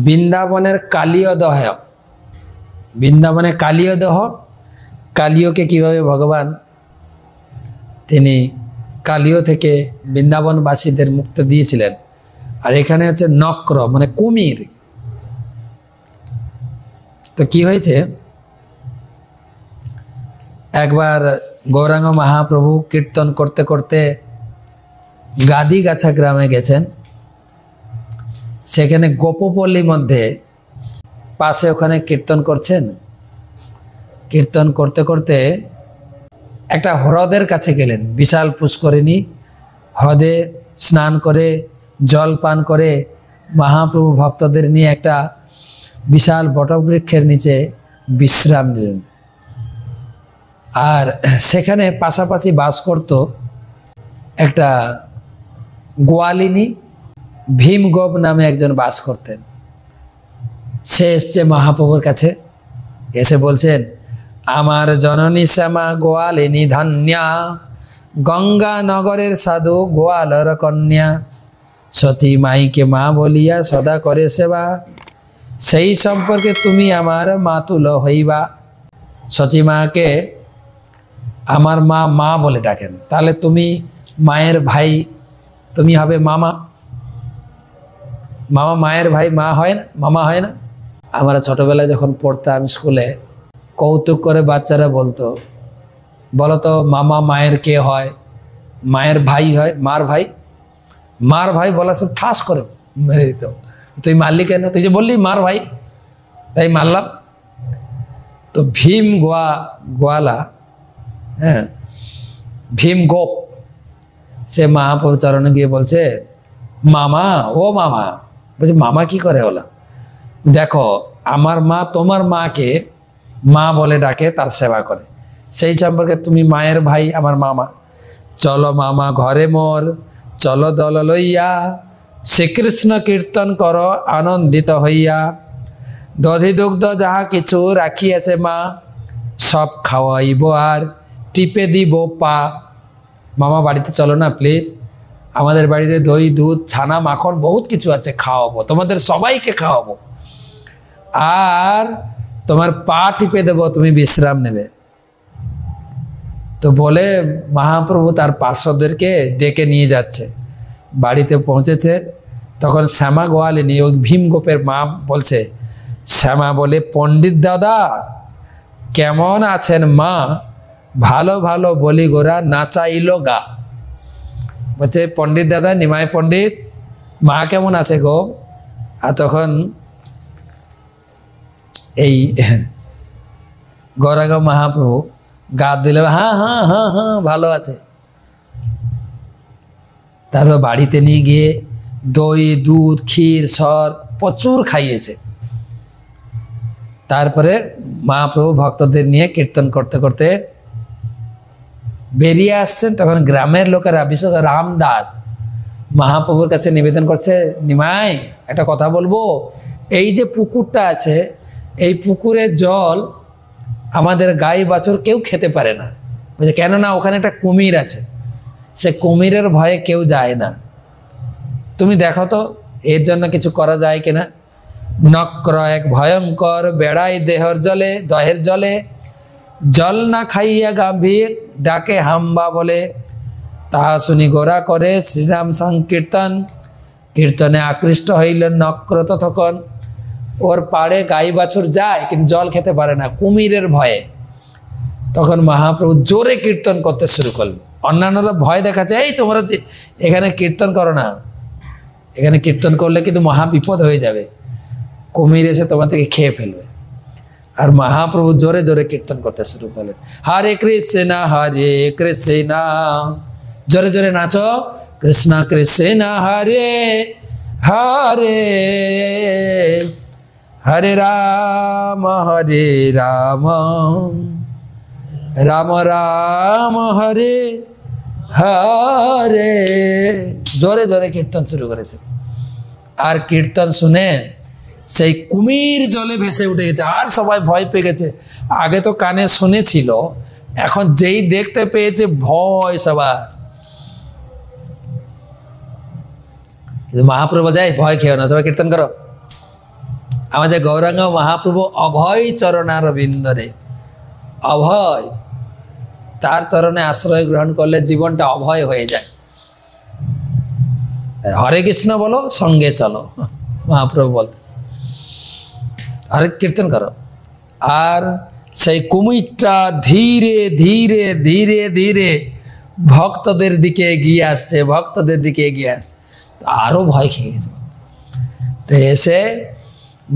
বৃন্দাবনের কালীয়দহ, বৃন্দাবনে কালীয়দহ, কালীয়কে কিভাবে ভগবান তিনি কালীয় থেকে বৃন্দাবনবাসীদের মুক্তি দিয়েছিলেন। আর এখানে হচ্ছে নক্র মানে কুমির। তো কি হয়েছে, একবার গৌরাঙ্গ মহাপ্রভু কীর্তন করতে করতে গাদিগাছা গ্রামে গেছেন। সেখানে গোপপল্লীর মধ্যে পাশে ওখানে কীর্তন করছেন। কীর্তন করতে করতে একটা হ্রদের কাছে গেলেন, বিশাল পুষ্করিণী। হ্রদে স্নান করে জল পান করে মহাপ্রভু ভক্তদের নিয়ে একটা বিশাল বটবৃক্ষের নিচে বিশ্রাম নিলেন। আর সেখানে পাশাপাশি বাস করত একটা গোয়ালিনী, ভীমগোপ নামে একজন বাস করতেন। সে এসছে মহাপ্রভুর কাছে, এসে বলছেন, আমার জননী শ্যামা গোয়ালিনী ধন্যা, গঙ্গা নগরের সাধু গোয়ালর কন্যা, সচি মাইকে মা বলিয়া সদা করে সেবা, সেই সম্পর্কে তুমি আমার মাতুল হইবা। সচি মাকে আমার মা মা বলে ডাকেন, তাহলে তুমি মায়ের ভাই, তুমি হবে মামা। মামা মায়ের ভাই মা হয় না, মামা হয় না? আমরা ছোটবেলায় যখন পড়তাম স্কুলে, কৌতুক করে বাচ্চারা বলতো, বলতো মামা মায়ের কে হয়? মায়ের ভাই হয়, মার ভাই। মার ভাই বলা সব ঠাস করে মেরে দিত। তুই মারলি কেন? তুই যে বললি মার ভাই, তাই মারলাম। তো ভীম গোয়ালা, হ্যাঁ, ভীম গোপ, সে মহাপ্রভুর চরণে গিয়ে বলছে, মামা, ও মামা। বলছে, মামা কি করে হলো? দেখো, আমার মা তোমার মাকে মা বলে ডাকে, তার সেবা করে, সেই সম্পর্কে তুমি মায়ের ভাই, আমার মামা। চলো মামা ঘরে মোর, চলো দল লইয়া, শ্রীকৃষ্ণ কীর্তন করো আনন্দিত হইয়া, দধি দুগ্ধ যাহা কিছু রাখিয়াছে মা, সব খাওয়াইব আর টিপে দিব পা। মামা বাড়িতে চলো না প্লিজ, আমাদের বাড়িতে দই দুধ ছানা মাখন বহুত কিছু আছে, খাওয়াবো, তোমাদের সবাইকে খাওয়াবো, আর তোমার পা টিপে দেব, তুমি বিশ্রাম নেবে। তো বলে মহাপ্রভু তার পার্শ্বদেরকে ডেকে নিয়ে যাচ্ছে। বাড়িতে পৌঁছেছে, তখন শ্যামা গোয়ালিনী, ওই ভীমগোপের মা বলছে, শ্যামা বলে, পণ্ডিত দাদা কেমন আছেন মা? ভালো ভালো বলি গোরা নাচাইল গা। বলছে, পণ্ডিত দাদা, নিমাই পণ্ডিত, মা কেমন আছে গো? আর তখন এই গৌরাঙ্গ মহাপ্রভু গাদ দিলে, হ্যাঁ হ্যাঁ হ্যাঁ হ্যাঁ ভালো আছে। তারপর বাড়িতে নিয়ে গিয়ে দই দুধ ক্ষীর সর প্রচুর খাইয়েছে। তারপরে মহাপ্রভু ভক্তদের নিয়ে কীর্তন করতে করতে বেরিয়ে আসছেন। তখন গ্রামের লোকেরা, বিশেষ করে রামদাস মহাপ্রভুর কাছে নিবেদন করছে, নিমাই একটা কথা বলবো, এই যে পুকুরটা আছে, এই পুকুরের জল আমাদের গাই বাছুর কেউ খেতে পারে না। বলছে, কেন না? ওখানে একটা কুমির আছে, সে কুমিরের ভয়ে কেউ যায় না, তুমি দেখো তো এর জন্য কিছু করা যায় কিনা। নক্র এক ভয়ঙ্কর বেড়াই দেহর জলে, দহের জলে, জল না খাইয়া গাম্ভীর ডাকে হাম্বা বলে। তাহা শুনি গোরা করে শ্রীরাম সংকীর্তন, কীর্তনে আকৃষ্ট হইলেন নক্র। তখন ওর পাড়ে গাই বাছুর যায়, কিন্তু জল খেতে পারে না কুমিরের ভয়ে। তখন মহাপ্রভু জোরে কীর্তন করতে শুরু করলেন। অন্যান্যরা ভয় দেখাচ্ছে, এই তোমরা যে এখানে কীর্তন করো না, এখানে কীর্তন করলে কিন্তু মহা বিপদ হয়ে যাবে, কুমির এসে তোমার থেকে খেয়ে ফেলবে। আর মহাপ্রভু জোরে জোরে কীর্তন করতে শুরু করলেন, হরে কৃষ্ণ হরে কৃষ্ণ, জোরে জোরে নাচো, কৃষ্ণ কৃষ্ণ হরে হরে, হরে রাম রাম রাম হরে হরে। জোরে জোরে কীর্তন শুরু করেছে। আর কীর্তন শুনে সেই কুমির জলে ভেসে উঠে গেছে, আর সবাই ভয় পেয়ে গেছে। আগে তো কানে শুনেছিল, এখন যেই দেখতে পেয়েছে ভয় সবার। মহাপ্রভু যায়, ভয় খেও না, সবাই কীর্তন করো। আমাদের গৌরাঙ্গ মহাপ্রভু অভয় চরণার বিন্দরে, অভয়, তার চরণে আশ্রয় গ্রহণ করলে জীবনটা অভয় হয়ে যায়। হরে কৃষ্ণ বলো, সঙ্গে চলো, মহাপ্রভু বলতে, হরে কীর্তন করো। আর সেই কুমিরটা ধীরে ধীরে ধীরে ধীরে ভক্তদের দিকে এগিয়ে আসছে, ভক্তদের দিকে এগিয়ে আসছে, আরো ভয় খেয়ে গেছে। তো এসে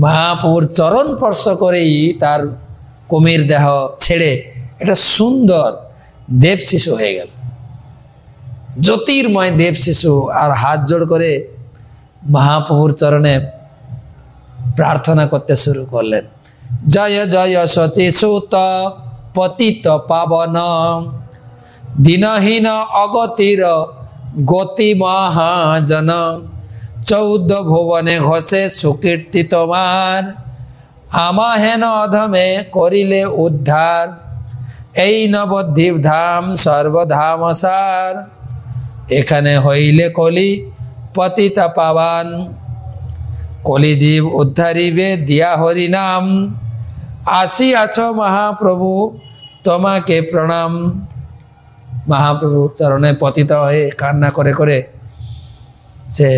মহাপ্রভুর চরণ স্পর্শ করেই তার কুমির দেহ ছেড়ে একটা সুন্দর দেব শিশু হয়ে গেল, জ্যোতির্ময় দেব শিশু। আর হাত জোড় করে মহাপ্রভুর চরণে প্রার্থনা করতে শুরু করলেন, জয় জয় সচিসুত পতিত পাবন, দীনহীন অগতির গতি মহাজন, 14 ভুবনে ঘষে সুকীর্তি তোমার, আমাহেন অধমে করিলে উদ্ধার, এই নবদ্বীপ ধাম সর্বধাম সার, এখানে হইলে কলি পতিতা পাবান, কলিজীব উদ্ধারিবে দিয়া হরি নাম, আসিয়াছ মহাপ্রভু তোমাকে প্রণাম। মহাপ্রভু চরণে পতিত হয়ে কান্না করে করে সে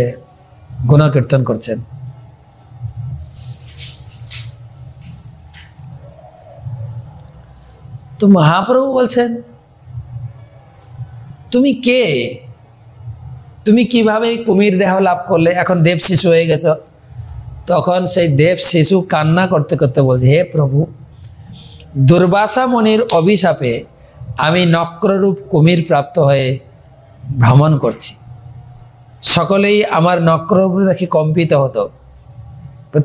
গুণকীর্তন করছেন। তো মহাপ্রভু বলছেন, তুমি কে, তুমি কিভাবে কুমির দেহ লাভ করলে, এখন দেব শিশু হয়ে গেছ? তখন সেই দেব শিশু কান্না করতে করতে বলছে, হে প্রভু, দুর্বাসা মুনির অভিশাপে আমি নক্ররূপ কুমির প্রাপ্ত হয়ে ভ্রমণ করছি, সকলেই আমার নক্ররূপ দেখে কম্পিত হতো,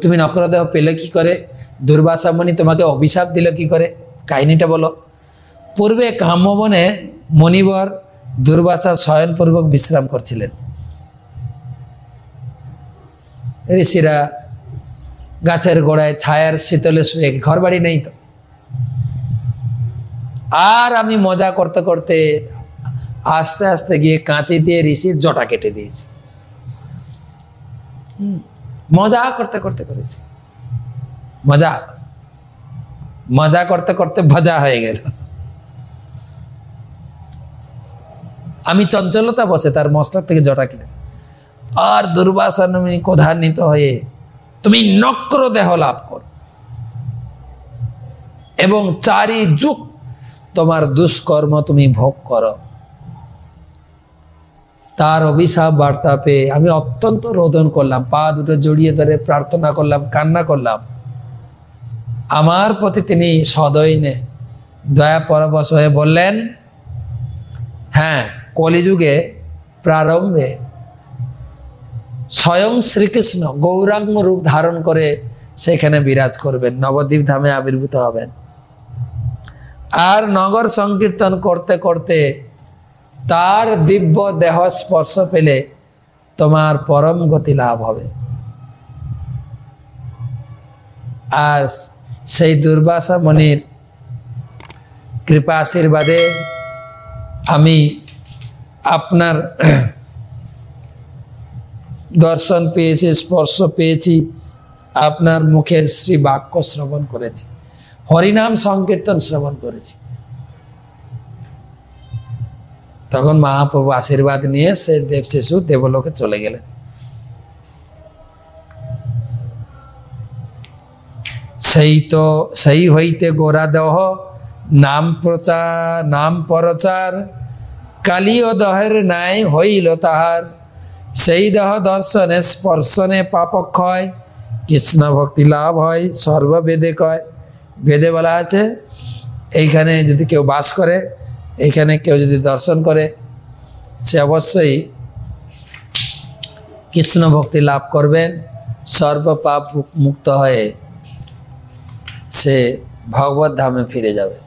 তুমি নক্রদেহ পেলে কি করে? দুর্বাসা মুনি তোমাকে অভিশাপ দিল কি করে? কাহিনীটা বলো। পূর্বে কাম্যবনে মণিবর দুর্বাসা শয়নপূর্বক বিশ্রাম করছিলেন। ঋষিরা গাছের গোড়ায় ছায়ার শীতলে শুয়ে, ঘর বাড়ি নেই তো। আর আমি মজা করতে করতে আস্তে আস্তে গিয়ে কাঁচি দিয়ে ঋষির জটা কেটে দিয়েছি। মজা করতে করতে করেছি, মজা মজা করতে করতে ভজা হয়ে গেল। আমি চঞ্চলতা বসে তার মস্তক থেকে জটা কেটে, আর দুর্বাসা মুনি ক্রোধান্বিত হয়ে তুমি নক্র দেহ লাভ করো এবং 4 যুগ তোমার দুষ্কর্ম তুমি ভোগ করো। তার অভিশাপ বার্তা পেয়ে আমি অত্যন্ত রোদন করলাম, পা দুটো জড়িয়ে ধরে প্রার্থনা করলাম, কান্না করলাম। আমার প্রতি তিনি সদয়নে দয়া পরবশ হয়ে বললেন, হ্যাঁ, কলিযুগে প্রারম্ভে স্বয়ং শ্রীকৃষ্ণ গৌরাঙ্গ রূপ ধারণ করে সেখানে বিরাজ করবেন, নবদ্বীপ ধামে আবির্ভূত হবেন। আর নগর সংকীর্তন করতে করতে তার দিব্য দেহ স্পর্শ পেলে তোমার পরম গতি লাভ হবে। আর সেই দুর্বাসা মুনির কৃপা আশীর্বাদে আমি আপনার দর্শন পেয়েছি, স্পর্শ পেয়েছি, আপনার মুখের শ্রী বাক্য শ্রবণ করেছি, হরিনাম সংকীর্তন শ্রবণ করেছি। তখন মহাপ্রভু আশীর্বাদ নিয়ে সে দেব শিশু দেবলোকে চলে গেলেন। সেই হইতে গোরা দেহ নাম প্রচার, কালীয় দহের নাই হইল তাহার, সেই দেহ দর্শনে স্পর্শনে পাপক্ষয়, কৃষ্ণ ভক্তি লাভ হয় সর্ববেদে কয়। বেদে বলা আছে এইখানে যদি কেউ বাস করে, এইখানে কেউ যদি দর্শন করে, সে অবশ্যই কৃষ্ণ ভক্তি লাভ করবেন, সর্বপাপ মুক্ত হয়ে সে ভগবত ধামে ফিরে যাবে।